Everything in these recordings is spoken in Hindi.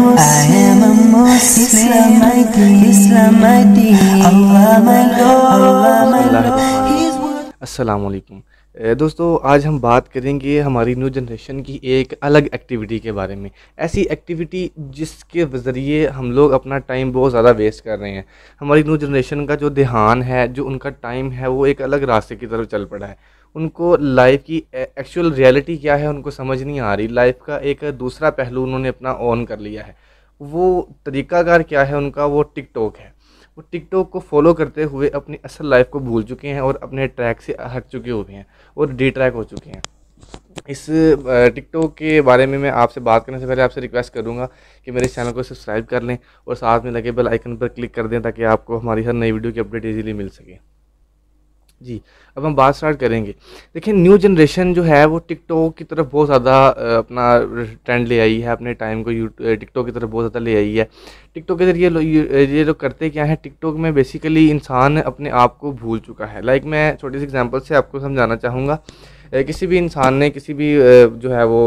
am a Muslim. Islam my deen. Allah my Lord. अस्सलाम वालेकुम। दोस्तों, आज हम बात करेंगे हमारी न्यू जनरेशन की एक अलग एक्टिविटी के बारे में। ऐसी एक्टिविटी जिसके ज़रिए हम लोग अपना टाइम बहुत ज़्यादा वेस्ट कर रहे हैं। हमारी न्यू जनरेशन का जो ध्यान है, जो उनका टाइम है, वो एक अलग रास्ते की तरफ चल पड़ा है। उनको लाइफ की एक्चुअल रियलिटी क्या है उनको समझ नहीं आ रही। लाइफ का एक दूसरा पहलू उन्होंने अपना ऑन कर लिया है। वो तरीक़ाकार क्या है उनका, वो टिकटॉक है। वो टिकटॉक को फॉलो करते हुए अपनी असल लाइफ को भूल चुके हैं और अपने ट्रैक से हट चुके हुए हैं और डी ट्रैक हो चुके हैं। इस टिकटॉक के बारे में मैं आपसे बात करने से पहले आपसे रिक्वेस्ट करूंगा कि मेरे चैनल को सब्सक्राइब कर लें और साथ में लगे बेल आइकन पर क्लिक कर दें ताकि आपको हमारी हर नई वीडियो की अपडेट इजीली मिल सके। जी, अब हम बात स्टार्ट करेंगे। देखिए, न्यू जनरेशन जो है वो टिकटॉक की तरफ बहुत ज़्यादा अपना ट्रेंड ले आई है, अपने टाइम को टिकटॉक की तरफ बहुत ज़्यादा ले आई है। टिकटॉक के ज़रिए ये लोग करते क्या है, टिकटॉक में बेसिकली इंसान अपने आप को भूल चुका है। लाइक मैं छोटी सी एग्जांपल से आपको समझाना चाहूँगा। किसी भी इंसान ने, किसी भी जो है वो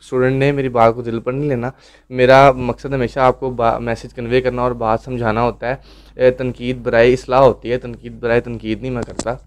स्टूडेंट ने मेरी बात को दिल पर नहीं लेना। मेरा मकसद हमेशा आपको मैसेज कन्वे करना और बात समझाना होता है। तनकीद बराए इस्लाह होती है, तनकीद बराए तनकीद नहीं मैं करता।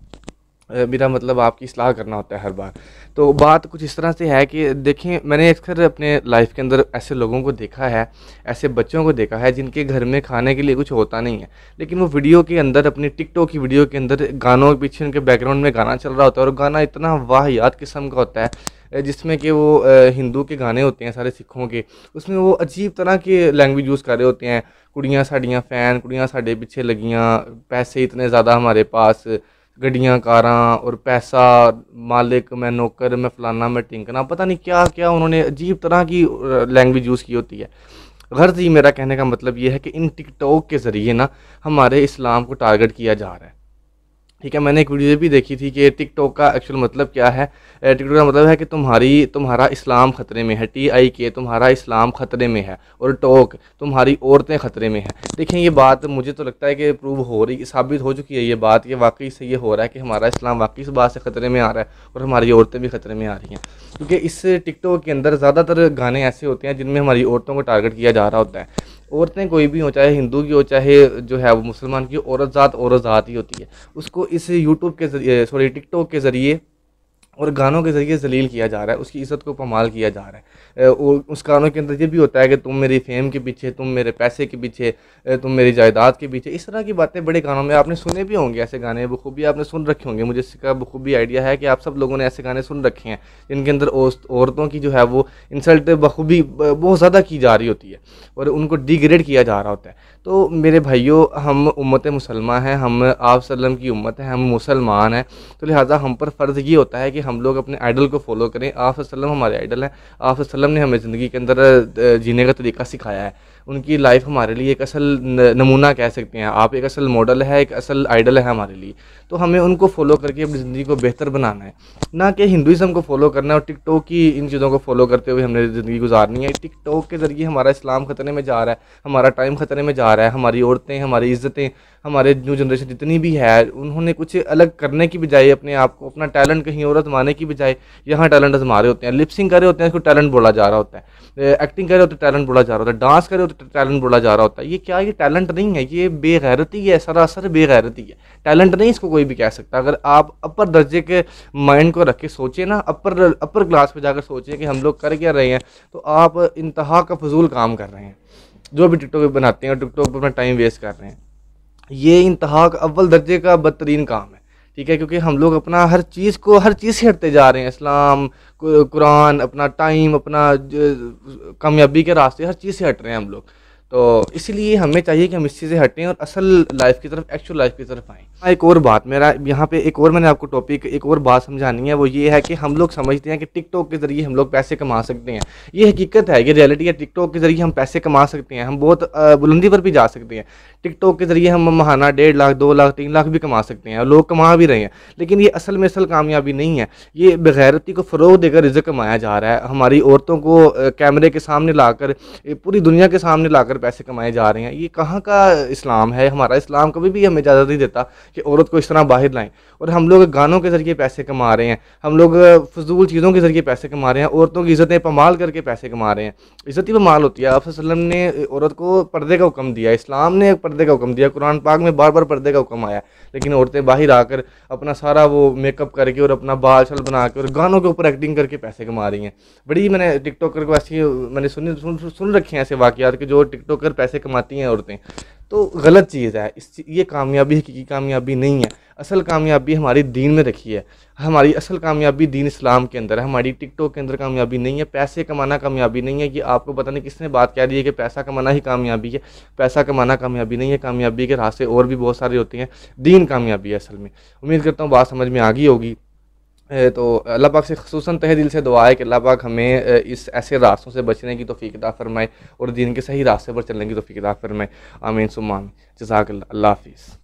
मेरा मतलब आपकी इस्लाह करना होता है हर बार। तो बात कुछ इस तरह से है कि देखें, मैंने अक्सर अपने लाइफ के अंदर ऐसे लोगों को देखा है, ऐसे बच्चों को देखा है जिनके घर में खाने के लिए कुछ होता नहीं है, लेकिन वो वीडियो के अंदर, अपनी टिकटॉक की वीडियो के अंदर गानों के पीछे उनके बैकग्राउंड में गाना चल रहा होता है और गाना इतना वाहियात किस्म का होता है जिसमें कि वो हिंदू के गाने होते हैं सारे सिखों के। उसमें वो अजीब तरह के लैंग्वेज यूज़ कर रहे होते हैं। कुड़ियाँ साड़ियाँ फ़ैन, कुड़ियाँ साढ़े पीछे लगियाँ, पैसे इतने ज़्यादा हमारे पास, गड्डियाँ कारां और पैसा, मालिक मैं नौकर, मैं फ़लाना मैं टिंकना, पता नहीं क्या क्या उन्होंने अजीब तरह की लैंग्वेज यूज़ की होती है। गर्ज ही मेरा कहने का मतलब ये है कि इन टिकटॉक के ज़रिए ना हमारे इस्लाम को टारगेट किया जा रहा है। ठीक है, मैंने एक वीडियो भी देखी थी कि टिकटॉक का एक्चुअल मतलब क्या है। टिकटॉक का मतलब है कि तुम्हारा इस्लाम ख़तरे में है। TIK तुम्हारा इस्लाम ख़तरे में है और टॉक तुम्हारी औरतें ख़तरे में हैं। देखें, ये बात मुझे तो लगता है कि प्रूव हो रही, साबित हो चुकी है ये बात कि वाकई से ये हो रहा है कि हमारा इस्लाम वाकई इस बात से ख़तरे में आ रहा है और हमारी औरतें भी ख़तरे में आ रही हैं। क्योंकि इस टिकटॉक के अंदर ज़्यादातर गाने ऐसे होते हैं जिनमें हमारी औरतों को टारगेट किया जा रहा होता है। औरतें कोई भी हो, चाहे हिंदू की हो, चाहे जो है वो मुसलमान की, औरत ज़ात ही होती है। उसको इस यूट्यूब के ज़रिए, सॉरी टिकटॉक के ज़रिए और गानों के ज़रिए जलील किया जा रहा है, उसकी इज़्ज़त को पमाल किया जा रहा है। और उस गानों के अंदर ये भी होता है कि तुम मेरी फेम के पीछे, तुम मेरे पैसे के पीछे, तुम मेरी जायदाद के पीछे, इस तरह की बातें बड़े गानों में आपने सुने भी होंगे। ऐसे गाने बखूबी आपने सुन रखे होंगे, मुझे इसका बखूबी आइडिया है कि आप सब लोगों ने ऐसे गाने सुन रखे हैं जिनके अंदर औरतों की जो है वो इंसल्ट बखूबी बहुत ज़्यादा की जा रही होती है और उनको डिग्रेड किया जा रहा होता है। तो मेरे भाइयों, हम उम्मत मुसलमान हैं, हम आप सल्लम की उम्मत है, हम मुसलमान हैं, तो लिहाजा हम पर फ़र्ज़ ये होता है कि हम लोग अपने आइडल को फॉलो करें। आप सल्लम हमारे आइडल हैं। आप सल्लम ने हमें ज़िंदगी के अंदर जीने का तरीका सिखाया है। उनकी लाइफ हमारे लिए एक असल नमूना कह सकते हैं आप, एक असल मॉडल है, एक असल आइडल है हमारे लिए। तो हमें उनको फॉलो करके अपनी ज़िंदगी को बेहतर बनाना है, ना कि हिंदुज़म को फॉलो करना है और टिकटॉक की इन चीज़ों को फॉलो करते हुए हमने ज़िंदगी गुजारनी है। टिकटॉक के ज़रिए हमारा इस्लाम ख़तरे में जा रहा है, हमारा टाइम ख़तरे में जा रहा है, हमारी औरतें, हमारी इज़्ज़तें, हमारे न्यू जनरेशन जितनी भी है, उन्होंने कुछ अलग करने की बजाय, अपने आप को, अपना टैलेंट कहीं और आजमाने की बजाय यहाँ टैलेंट आजमा रहे होते हैं। लिपसिंग कर रहे होते हैं, इसको टैलेंट बोला जा रहा होता है। एक्टिंग कर रहे होते हैं, टैलेंट बोला जा रहा होता है। डांस कर रहे होते हैं, टैलेंट बोला जा रहा होता है। ये क्या, ये टैलेंट नहीं है, ये बेगैरती है, सरासर बेगैरती है। टैलेंट नहीं इसको कोई भी कह सकता। अगर आप अपर दर्जे के माइंड को रख के सोचिए ना, अपर क्लास पे जाकर सोचिए कि हम लोग कर क्या रहे हैं, तो आप इंतहा का फजूल काम कर रहे हैं। जो भी टिकटॉक बनाते हैं और टिकटॉक पर अपना टाइम वेस्ट कर रहे हैं, ये इंतहा का अव्वल दर्जे का बदतरीन काम है। ठीक है, क्योंकि हम लोग अपना हर चीज़ से हटते जा रहे हैं। इस्लाम, कुरान, अपना टाइम, अपना कामयाबी के रास्ते, हर चीज़ से हट रहे हैं हम लोग। तो इसीलिए हमें चाहिए कि हम इस चीज़ से हटें और असल लाइफ की तरफ, एक्चुअल लाइफ की तरफ आएँ। एक और बात, मेरा यहाँ पे एक और मैंने आपको टॉपिक, एक और बात समझानी है। वो ये है कि हम लोग समझते हैं कि टिकटॉक के ज़रिए हम लोग पैसे कमा सकते हैं। ये हकीकत है, ये रियलिटी है। टिकटॉक के ज़रिए हम पैसे कमा सकते हैं, हम बहुत बुलंदी पर भी जा सकते हैं। टिकटॉक के ज़रिए हम महाना 1.5 लाख, 2 लाख, 3 लाख भी कमा सकते हैं और लोग कमा भी रहे हैं। लेकिन ये असल में असल कामयाबी नहीं है। ये बेगैरती को फ़रोग़ देकर रिज़्क़ कमाया जा रहा है। हमारी औरतों को कैमरे के सामने लाकर, पूरी दुनिया के सामने लाकर पैसे कमाए जा रहे हैं। ये कहाँ का इस्लाम है? हमारा इस्लाम कभी भी हमें इजाज़त नहीं देता कि औरत को इस तरह बाहर लाएं। और हम लोग गानों के ज़रिए पैसे कमा रहे हैं, हम लोग फजूल चीज़ों के ज़रिए पैसे कमा रहे हैं, औरतों की इज़्ज़तें पमाल करके पैसे कमा रहे हैं। इज़्ज़त ही पमाल होती है। आप वसल्लम ने औरत को पर्दे का हुक्म दिया, इस्लाम ने पर्दे का हुक्म दिया, कुरान पाक में बार बार पर्दे का हुक्म आया, लेकिन औरतें बाहर आकर अपना सारा वो मेकअप करके और अपना बाल छल बना के और गानों के ऊपर एक्टिंग करके पैसे कमा रही हैं। बड़ी मैंने टिकटॉकर को ऐसी मैंने सुन रखे हैं ऐसे वाक़यात कि जो टिकटॉकर पैसे कमाती हैं औरतें। तो गलत चीज़ है, ये कामयाबी हकीकी कामयाबी नहीं है। असल कामयाबी हमारी दीन में रखी है। हमारी असल कामयाबी दीन इस्लाम के अंदर है, हमारी टिकटॉक के अंदर कामयाबी नहीं है। पैसे कमाना कामयाबी नहीं है। कि आपको पता नहीं किसने बात कह दी है कि पैसा कमाना ही कामयाबी है। पैसा कमाना कामयाबी नहीं है। कामयाबी के रास्ते और भी बहुत सारे होते हैं। दीन कामयाबी है असल में। उम्मीद करता हूँ बात समझ में आ गई होगी। तो अल्लाह पाक से ख़ुसूसन तहे दिल से दुआ है कि अल्लाह पाक हमें इस ऐसे रास्तों से बचने की तौफ़ीक अता फ़रमाए और दीन के सही रास्ते पर चलने की तौफ़ीक अता फ़रमाए। आमीन सुम्मा आमीन। जज़ाकल्लाह। अल्लाह हाफ़िज़।